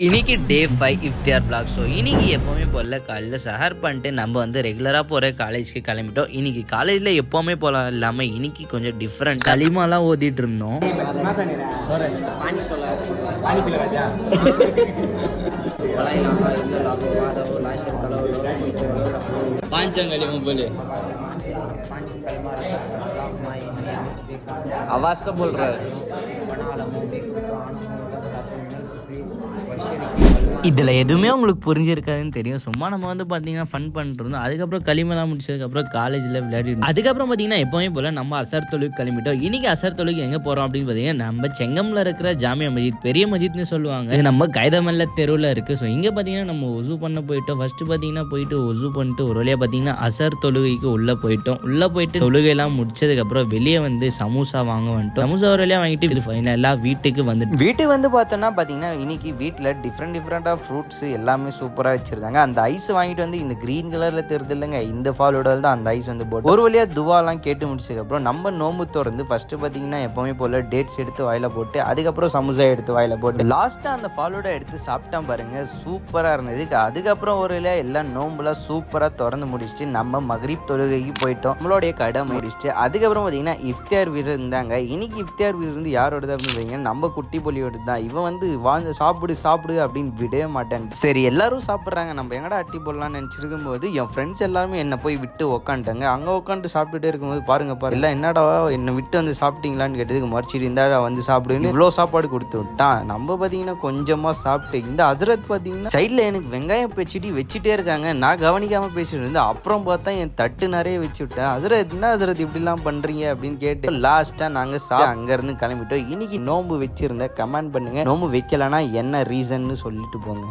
இன்னைக்கு டே 5 இஃப்தியார் black. So இன்னைக்கு எப்போவுமே போல காலையில் சஹர் பண்ணிட்டு நம்ம வந்து ரெகுலராக போகிற காலேஜ்க்கு கிளம்பிட்டோம். இன்னைக்கு காலேஜில் எப்போவுமே போல இல்லாமல் இன்னைக்கு கொஞ்சம் டிஃப்ரெண்ட் களிமாலாம் ஓதிட்டு இருந்தோம். பாஞ்சங்களிமா போல आवाज से बोल रहा है. இதில் எதுவுமே உங்களுக்கு புரிஞ்சிருக்காதுன்னு தெரியும். சும்மா நம்ம வந்து பார்த்தீங்கன்னா ஃபன் பண்ணிட்டு இருந்தோம். அதுக்கப்புறம் களிமெல்லாம் முடிச்சதுக்கப்புறம் காலேஜில் விளையாடிட்டு அதுக்கப்புறம் பார்த்தீங்கன்னா எப்போவுமே போல் நம்ம அசர் தொழுக்கு கிளம்பிட்டோம். இன்னைக்கு அசர் தொழுக்கு எங்கே போகிறோம் அப்படின்னு பார்த்தீங்கன்னா நம்ம செங்கம்ல இருக்கிற ஜாமியா மஜித், பெரிய மஜித்னு சொல்லுவாங்க. இது நம்ம கைதமல்ல தெருவில் இருக்குது. ஸோ இங்கே பார்த்தீங்கன்னா நம்ம ஒசு பண்ண போயிட்டோம். ஃபஸ்ட்டு பார்த்தீங்கன்னா போயிட்டு ஒசு பண்ணிட்டு ஒரு வழியாக பார்த்தீங்கன்னா அசர் தொழுகைக்கு உள்ளே போயிட்டோம். உள்ளே போயிட்டு தொழுகையெல்லாம் முடிச்சதுக்கப்புறம் வெளியே வந்து சமோசா வாங்க வந்துட்டோம். சமோசா ஒரு வழியாக வாங்கிட்டு இது ஃபைனலாக வீட்டுக்கு வீட்டுக்கு வந்து பார்த்தோன்னா பார்த்தீங்கன்னா இன்னைக்கு வீட்டில் டிஃப்ரெண்டாக ஃப்ரூட்ஸ் எல்லாமே சூப்பராக வச்சிருந்தாங்க. அந்த ஐஸ் வாங்கிட்டு வந்து இந்த கிரீன் கலர்ல தெரியுது இல்லைங்க, இந்த ஃபாலோட தான் அந்த ஐஸ் வந்து போட்டு ஒரு வழியா துவாலாம் கேட்டு முடிச்சதுக்கப்புறம் நம்ம நோம்பு திறந்து ஃபர்ஸ்ட் பார்த்தீங்கன்னா எப்பவுமே போல டேட்ஸ் எடுத்து வாயில போட்டு அதுக்கப்புறம் சமோசா எடுத்து வாயில போட்டு லாஸ்ட்டாக அந்த ஃபாலோட எடுத்து சாப்பிட்டா பாருங்க, சூப்பராக இருந்தது. அதுக்கப்புறம் ஒரு வழியா எல்லாம் நோம்புலாம் சூப்பராக திறந்து முடிச்சுட்டு நம்ம மக்ரிப் தொழுகைக்கு போயிட்டோம். நம்மளுடைய கடை முடிச்சுட்டு அதுக்கப்புறம் பார்த்தீங்கன்னா இஃப்தியார் வீடு இருந்தாங்க. இன்னைக்கு இஃப்தியார் வீடு இருந்து யாரோடது அப்படின்னு நம்ம குட்டி பொலியோடு தான். இவன் வந்து வாங்க சாப்பிடு அப்படின்னு விடவே மாட்டேன். சரி எல்லாரும் சாப்பிட்றாங்க, நம்ம எங்கடா அட்டி போடலாம்னு நினச்சிருக்கும் போது என் ஃப்ரெண்ட்ஸ் எல்லாருமே என்னை போய் விட்டு உக்காந்துட்டாங்க. அங்கே உட்காந்து சாப்பிட்டுட்டே இருக்கும்போது பாருங்க எல்லாம் என்னடா என்னை விட்டு வந்து சாப்பிட்டீங்களான்னு கேட்டதுக்கு மறுச்சிட்டு இருந்தாடா வந்து சாப்பிடுன்னு இவ்வளோ சாப்பாடு கொடுத்து விட்டான். நம்ம பார்த்தீங்கன்னா கொஞ்சமாக சாப்பிட்டு இந்த ஹசரத் பார்த்தீங்கன்னா சைடில் எனக்கு வெங்காயம் வச்சுட்டே இருக்காங்க. நான் கவனிக்காமல் பேசிட்டு இருந்தேன். அப்புறம் பார்த்தா என் தட்டு நிறைய வச்சு விட்டேன். ஹசரத் என்ன ஹசரத் இப்படிலாம் பண்ணுறீங்க அப்படின்னு கேட்டு லாஸ்ட்டாக நாங்கள் அங்கேருந்து கிளம்பிட்டோம். இன்னைக்கு நோம்பு வச்சிருந்தேன். கமெண்ட் பண்ணுங்க, நோம்பு வைக்கலன்னா என்ன ரீசன்னு சொல்லிட்டு போங்க.